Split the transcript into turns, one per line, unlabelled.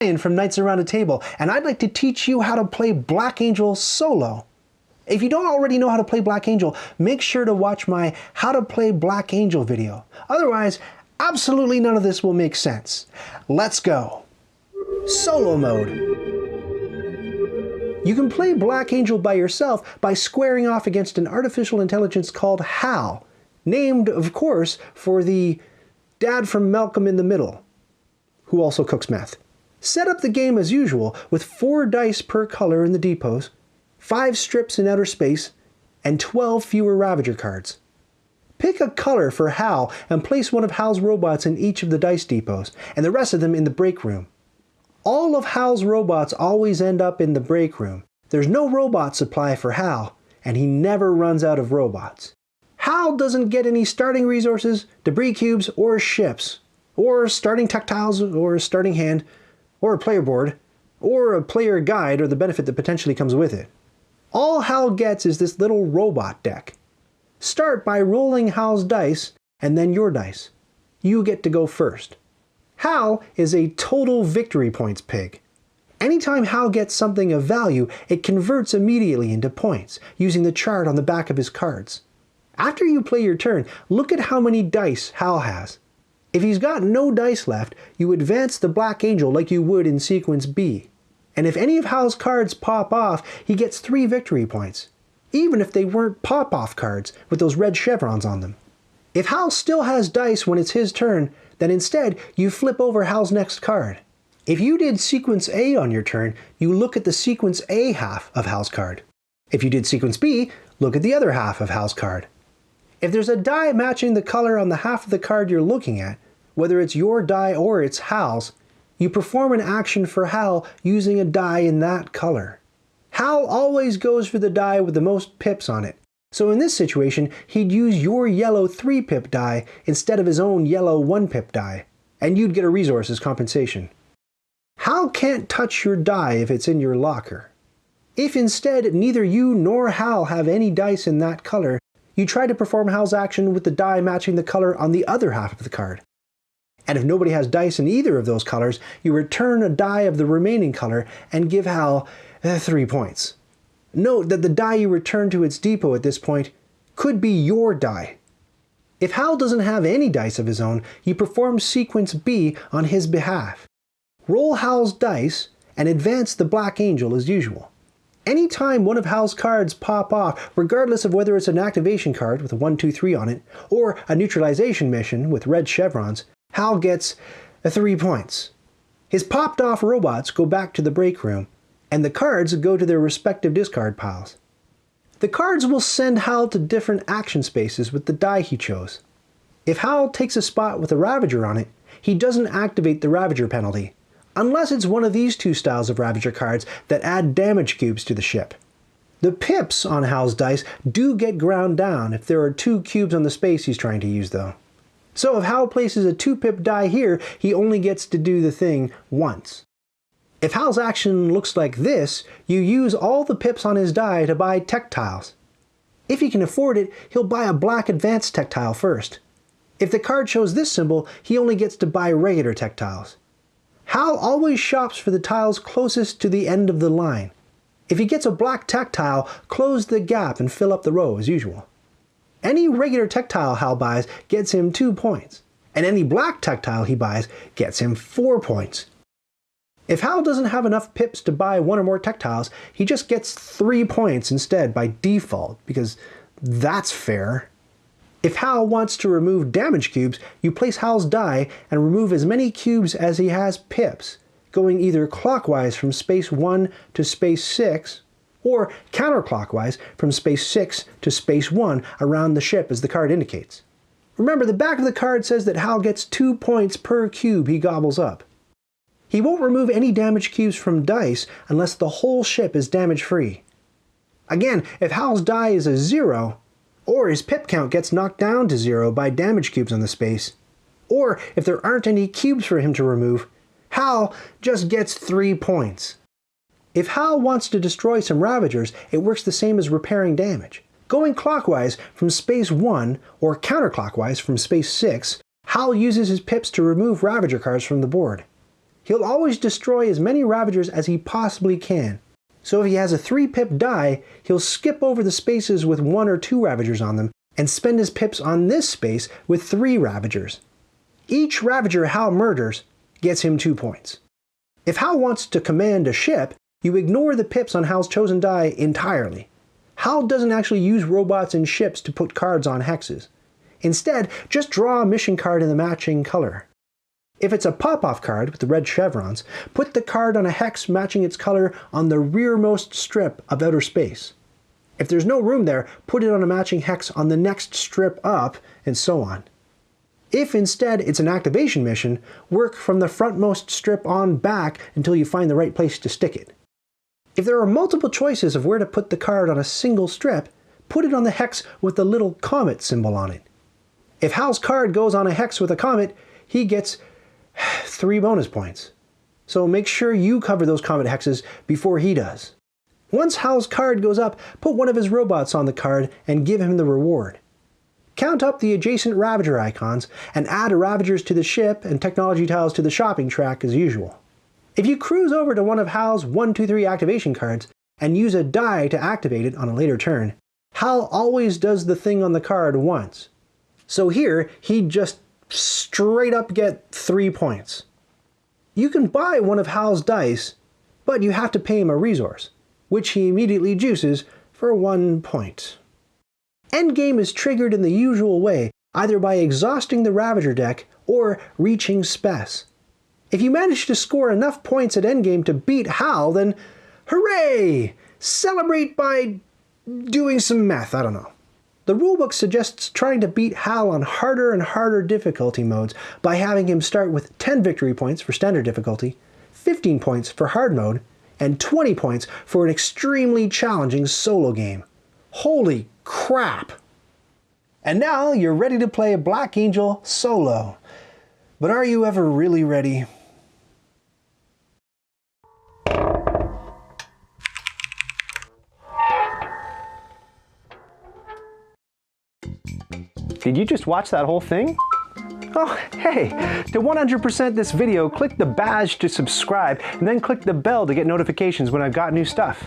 from Knights Around a Table, and I'd like to teach you how to play Black Angel solo. If you don't already know how to play Black Angel, make sure to watch my How to Play Black Angel video. Otherwise, absolutely none of this will make sense. Let's go. Solo mode. You can play Black Angel by yourself by squaring off against an artificial intelligence called Hal, named, of course, for the dad from Malcolm in the Middle, who also cooks meth. Set up the game as usual with 4 dice per color in the depots, 5 strips in outer space, and 12 fewer Ravager cards. Pick a color for Hal and place one of Hal's robots in each of the dice depots, and the rest of them in the break room. All of Hal's robots always end up in the break room. There's no robot supply for Hal, and he never runs out of robots. Hal doesn't get any starting resources, debris cubes, or ships, or starting tactiles, or a starting hand, or a player board, or a player guide, or the benefit that potentially comes with it. All Hal gets is this little robot deck. Start by rolling Hal's dice, and then your dice. You get to go first. Hal is a total victory points pig. Anytime Hal gets something of value, it converts immediately into points, using the chart on the back of his cards. After you play your turn, look at how many dice Hal has. If he's got no dice left, you advance the Black Angel like you would in Sequence B. And if any of Hal's cards pop off, he gets 3 victory points, even if they weren't pop-off cards with those red chevrons on them. If Hal still has dice when it's his turn, then instead you flip over Hal's next card. If you did Sequence A on your turn, you look at the Sequence A half of Hal's card. If you did Sequence B, look at the other half of Hal's card. If there's a die matching the color on the half of the card you're looking at, whether it's your die or it's Hal's, you perform an action for Hal using a die in that color. Hal always goes for the die with the most pips on it, so in this situation he'd use your yellow 3-pip die instead of his own yellow 1-pip die, and you'd get a resource as compensation. Hal can't touch your die if it's in your locker. If instead neither you nor Hal have any dice in that color, you try to perform Hal's action with the die matching the color on the other half of the card. And if nobody has dice in either of those colors, you return a die of the remaining color and give Hal 3 points. Note that the die you return to its depot at this point could be your die. If Hal doesn't have any dice of his own, you perform Sequence B on his behalf. Roll Hal's dice and advance the Black Angel as usual. Anytime one of Hal's cards pop off, regardless of whether it's an activation card with a 1, 2, 3 on it, or a neutralization mission with red chevrons, Hal gets 3 points. His popped off robots go back to the break room, and the cards go to their respective discard piles. The cards will send Hal to different action spaces with the die he chose. If Hal takes a spot with a Ravager on it, he doesn't activate the Ravager penalty, unless it's one of these 2 styles of Ravager cards that add damage cubes to the ship. The pips on Hal's dice do get ground down if there are 2 cubes on the space he's trying to use though. So if Hal places a 2-pip die here, he only gets to do the thing once. If Hal's action looks like this, you use all the pips on his die to buy tech tiles. If he can afford it, he'll buy a black advanced tech tile first. If the card shows this symbol, he only gets to buy regular tech tiles. Hal always shops for the tiles closest to the end of the line. If he gets a black tech tile, close the gap and fill up the row as usual. Any regular tech tile Hal buys gets him 2 points, and any black tech tile he buys gets him 4 points. If Hal doesn't have enough pips to buy 1 or more tech tiles, he just gets 3 points instead by default, because that's fair. If Hal wants to remove damage cubes, you place Hal's die and remove as many cubes as he has pips, going either clockwise from space 1 to space 6, or counterclockwise from space 6 to space 1 around the ship as the card indicates. Remember, the back of the card says that Hal gets 2 points per cube he gobbles up. He won't remove any damage cubes from dice unless the whole ship is damage-free. Again, if Hal's die is a 0, or his pip count gets knocked down to 0 by damage cubes on the space, or if there aren't any cubes for him to remove, Hal just gets 3 points. If Hal wants to destroy some Ravagers, it works the same as repairing damage. Going clockwise from space 1 or counterclockwise from space 6, Hal uses his pips to remove Ravager cards from the board. he'll always destroy as many Ravagers as he possibly can. So if he has a 3-pip die, he'll skip over the spaces with 1 or 2 Ravagers on them and spend his pips on this space with 3 Ravagers. Each Ravager Hal murders gets him 2 points. If Hal wants to command a ship, you ignore the pips on Hal's chosen die entirely. Hal doesn't actually use robots and ships to put cards on hexes. Instead, just draw a mission card in the matching color. If it's a pop-off card with the red chevrons, put the card on a hex matching its color on the rearmost strip of outer space. If there's no room there, put it on a matching hex on the next strip up, and so on. If instead it's an activation mission, work from the frontmost strip on back until you find the right place to stick it. If there are multiple choices of where to put the card on a single strip, put it on the hex with the little comet symbol on it. If Hal's card goes on a hex with a comet, he gets 3 bonus points. So make sure you cover those comet hexes before he does. Once Hal's card goes up, put one of his robots on the card and give him the reward. Count up the adjacent Ravager icons and add Ravagers to the ship and technology tiles to the shopping track as usual. If you cruise over to one of Hal's 1, 2, 3 activation cards and use a die to activate it on a later turn, Hal always does the thing on the card once. So here, he'd just straight up get 3 points. You can buy one of Hal's dice, but you have to pay him a resource, which he immediately juices for 1 point. Endgame is triggered in the usual way, either by exhausting the Ravager deck or reaching Spec. If you manage to score enough points at Endgame to beat Hal, then hooray! Celebrate by doing some math, I don't know. The rulebook suggests trying to beat Hal on harder and harder difficulty modes by having him start with 10 victory points for standard difficulty, 15 points for hard mode, and 20 points for an extremely challenging solo game. Holy crap! And now you're ready to play Black Angel solo. But are you ever really ready?
Did you just watch that whole thing? Oh, hey, to 100% this video, click the badge to subscribe and then click the bell to get notifications when I've got new stuff.